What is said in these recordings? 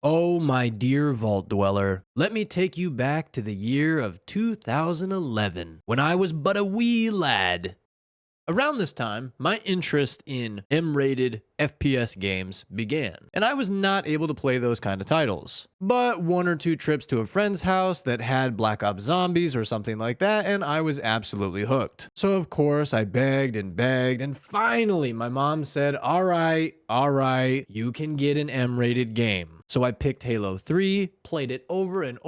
Oh, my dear Vault Dweller, let me take you back to the year of 2011, when I was but a wee lad. Around this time, my interest in M-rated FPS games began, and I was not able to play those kind of titles. But one or two trips to a friend's house that had Black Ops Zombies or something like that, and I was absolutely hooked. So of course, I begged, and finally my mom said, all right, you can get an M-rated game. So I picked Halo 3, played it over and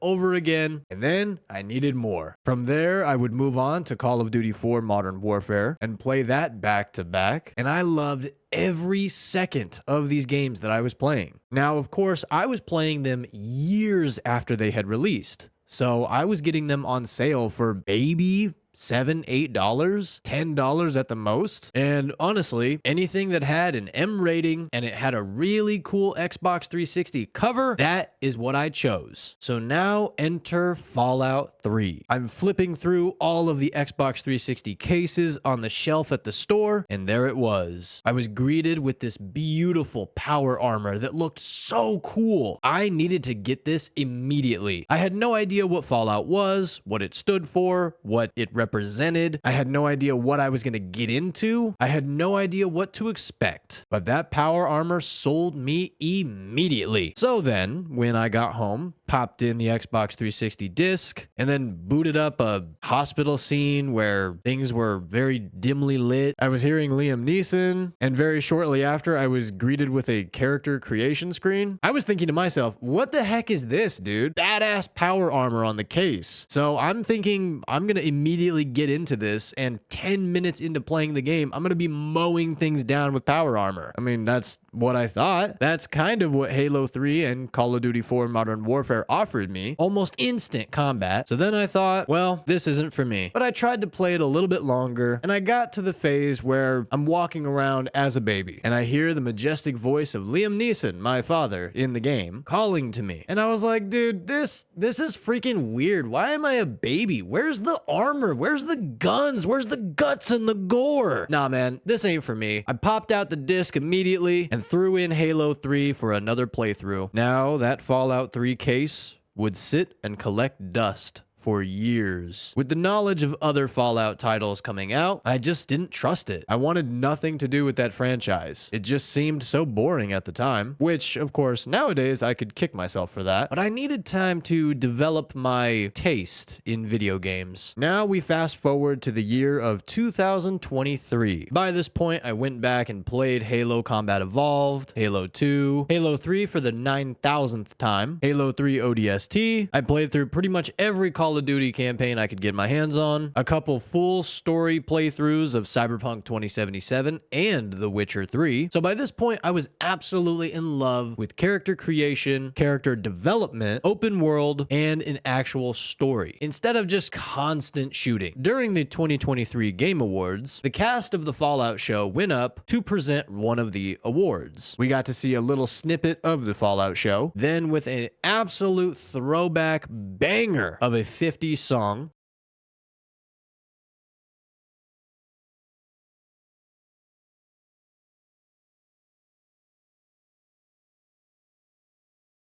over again, and then I needed more. From there, I would move on to Call of Duty 4 Modern Warfare and play that back to back, and I loved every second of these games that I was playing. Now, of course, I was playing them years after they had released, so I was getting them on sale for maybe $7, $8, $10 at the most. And honestly, anything that had an M rating and it had a really cool Xbox 360 cover, that is what I chose. So now enter Fallout 3. I'm flipping through all of the Xbox 360 cases on the shelf at the store, and there it was. I was greeted with this beautiful power armor that looked so cool. I needed to get this immediately. I had no idea what Fallout was, what it stood for, what it represented. I had no idea what I was going to get into. I had no idea what to expect. But that power armor sold me immediately. So then, when I got home, popped in the Xbox 360 disc, and then booted up a hospital scene where things were very dimly lit. I was hearing Liam Neeson, and very shortly after, I was greeted with a character creation screen. I was thinking to myself, what the heck is this, dude? Badass power armor on the case. So I'm thinking I'm going to immediately get into this, and 10 minutes into playing the game, I'm going to be mowing things down with power armor. I mean, that's what I thought. That's kind of what Halo 3 and Call of Duty 4 Modern Warfare offered me, almost instant combat. So then I thought, well, this isn't for me. But I tried to play it a little bit longer, and I got to the phase where I'm walking around as a baby, and I hear the majestic voice of Liam Neeson, my father, in the game, calling to me. And I was like, dude, this is freaking weird. Why am I a baby? Where's the armor? Where's the guns? Where's the guts and the gore? Nah, man, this ain't for me. I popped out the disc immediately and threw in Halo 3 for another playthrough. Now, that Fallout 3 case would sit and collect dust for years. With the knowledge of other Fallout titles coming out, I just didn't trust it. I wanted nothing to do with that franchise. It just seemed so boring at the time, which, of course, nowadays I could kick myself for that, but I needed time to develop my taste in video games. Now we fast forward to the year of 2023. By this point, I went back and played Halo Combat Evolved, Halo 2, Halo 3 for the 9,000th time, Halo 3 ODST. I played through pretty much every Call of Duty campaign I could get my hands on, a couple full story playthroughs of Cyberpunk 2077 and The Witcher 3. So by this point, I was absolutely in love with character creation, character development, open world, and an actual story, instead of just constant shooting. During the 2023 Game Awards, the cast of the Fallout show went up to present one of the awards. We got to see a little snippet of the Fallout show, then with an absolute throwback banger of a 50s song,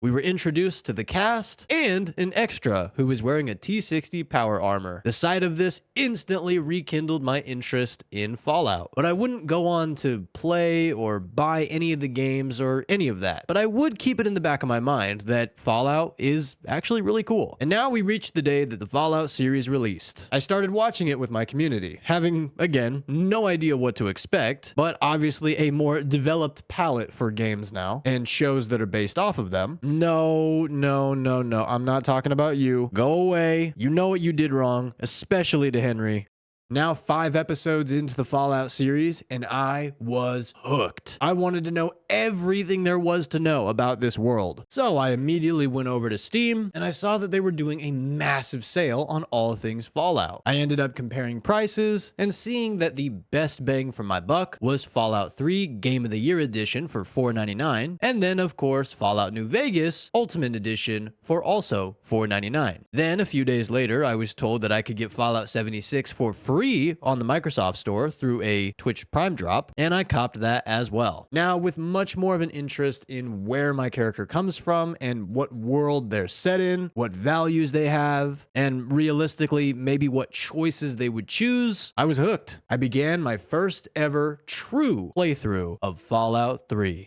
we were introduced to the cast and an extra who was wearing a T-60 power armor. The sight of this instantly rekindled my interest in Fallout, but I wouldn't go on to play or buy any of the games or any of that. But I would keep it in the back of my mind that Fallout is actually really cool. And now we reached the day that the Fallout series released. I started watching it with my community, having, again, no idea what to expect, but obviously a more developed palette for games now and shows that are based off of them. No. I'm not talking about you. Go away. You know what you did wrong, especially to Henry. Now 5 episodes into the Fallout series, and I was hooked. I wanted to know everything there was to know about this world. So I immediately went over to Steam, and I saw that they were doing a massive sale on all things Fallout. I ended up comparing prices and seeing that the best bang for my buck was Fallout 3 Game of the Year Edition for $4.99, and then of course Fallout New Vegas Ultimate Edition for also $4.99. Then a few days later, I was told that I could get Fallout 76 for free free on the Microsoft Store through a Twitch Prime drop, and I copped that as well. Now, with much more of an interest in where my character comes from and what world they're set in, what values they have, and realistically, maybe what choices they would choose, I was hooked. I began my first ever true playthrough of Fallout 3.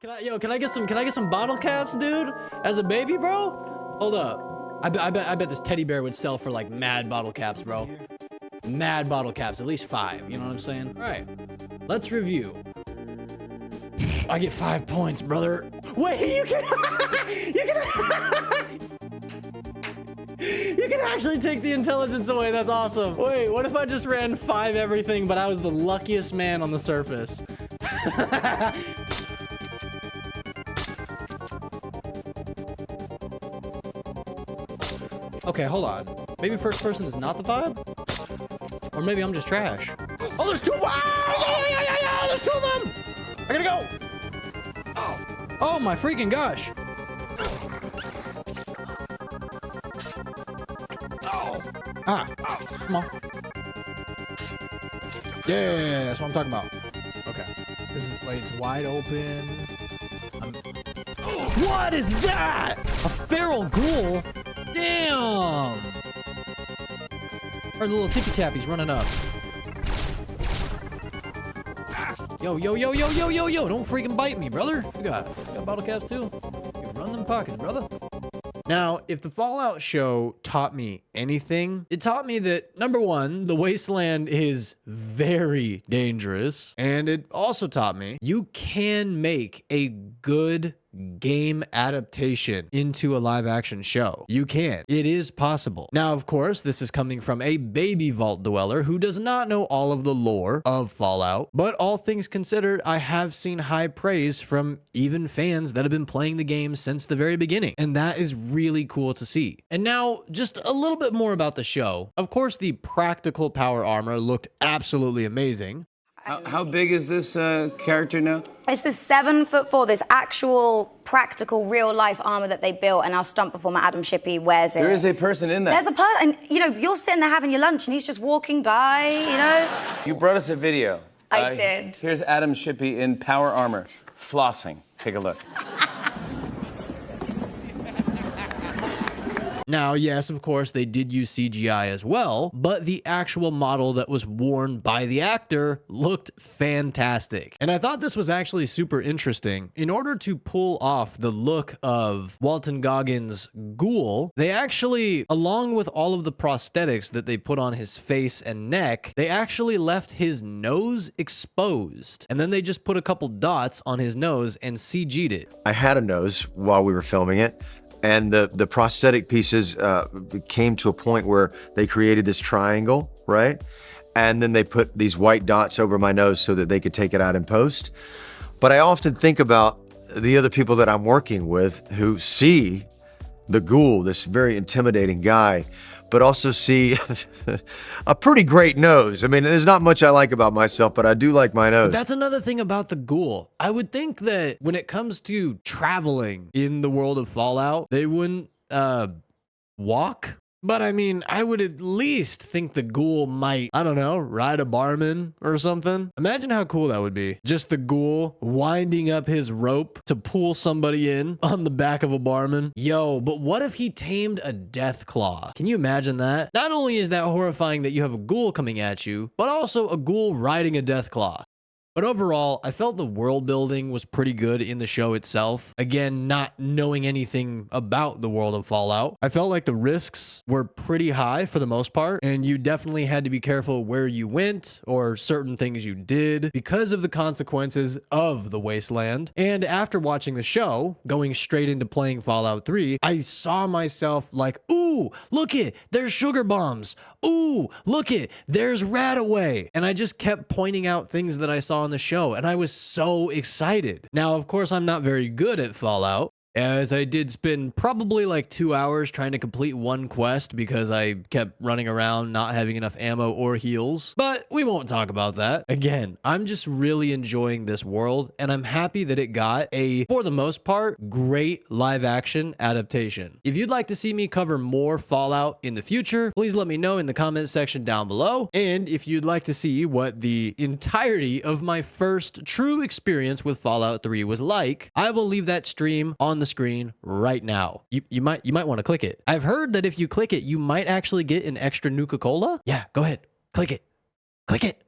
Can I get some bottle caps, dude? As a baby, bro? Hold up. I bet this teddy bear would sell for like mad bottle caps, bro. Mad bottle caps, at least 5. You know what I'm saying? All right, let's review. I get 5 points, brother. Wait, you can you can actually take the intelligence away. That's awesome. Wait, what if I just ran 5 everything, but I was the luckiest man on the surface? Okay, hold on. Maybe first person is not the vibe? Or maybe I'm just trash. Oh, there's 2! Yeah, there's 2 of them! I gotta go! Oh my freaking gosh! Come on. Yeah, that's what I'm talking about. Okay. This is like, it's wide open. What is that? A feral ghoul? Damn! Or the little tippy tappies running up. Yo, don't freaking bite me, brother. You got bottle caps too? You can run them pockets, brother. Now, if the Fallout show taught me anything, it taught me that, number one, the wasteland is very dangerous. And it also taught me you can make a good game adaptation into a live action show. You can. It is possible. Now, of course, this is coming from a baby vault dweller who does not know all of the lore of Fallout, but all things considered, I have seen high praise from even fans that have been playing the game since the very beginning, and that is really cool to see. And now, just a little bit more about the show. Of course, the practical power armor looked absolutely amazing. How big is this character now? This is 7'4". This actual, practical, real-life armor that they built, and our stunt performer Adam Shippey wears it. There is a person in there. There's a person, and you know, you're sitting there having your lunch, and he's just walking by. You know. You brought us a video. I did. Here's Adam Shippey in power armor, flossing. Take a look. Now, yes, of course, they did use CGI as well, but the actual model that was worn by the actor looked fantastic. And I thought this was actually super interesting. In order to pull off the look of Walton Goggins' ghoul, they actually, along with all of the prosthetics that they put on his face and neck, they actually left his nose exposed. And then they just put a couple dots on his nose and CG'd it. I had a nose while we were filming it. And the prosthetic pieces came to a point where they created this triangle, right? And then they put these white dots over my nose so that they could take it out in post. But I often think about the other people that I'm working with who see the ghoul, this very intimidating guy, but also see a pretty great nose. I mean, there's not much I like about myself, but I do like my nose. But that's another thing about the ghoul. I would think that when it comes to traveling in the world of Fallout, they wouldn't walk. But I mean, I would at least think the ghoul might, I don't know, ride a barman or something. Imagine how cool that would be. Just the ghoul winding up his rope to pull somebody in on the back of a barman. Yo, but what if he tamed a Deathclaw? Can you imagine that? Not only is that horrifying that you have a ghoul coming at you, but also a ghoul riding a Deathclaw. But overall, I felt the world building was pretty good in the show itself. Again, not knowing anything about the world of Fallout. I felt like the risks were pretty high for the most part, and you definitely had to be careful where you went or certain things you did because of the consequences of the wasteland. And after watching the show, going straight into playing Fallout 3, I saw myself like, ooh, look it, there's sugar bombs. Ooh, look it, there's Radaway. And I just kept pointing out things that I saw on the show, and I was so excited. Now, of course, I'm not very good at Fallout, as I did spend probably like 2 hours trying to complete one quest because I kept running around not having enough ammo or heals. But we won't talk about that. Again, I'm just really enjoying this world, and I'm happy that it got a, for the most part, great live action adaptation. If you'd like to see me cover more Fallout in the future, please let me know in the comments section down below. And if you'd like to see what the entirety of my first true experience with Fallout 3 was like, I will leave that stream on the screen right now. You might want to click it. I've heard that if you click it, you might actually get an extra Nuka-Cola. Yeah, go ahead. Click it. Click it.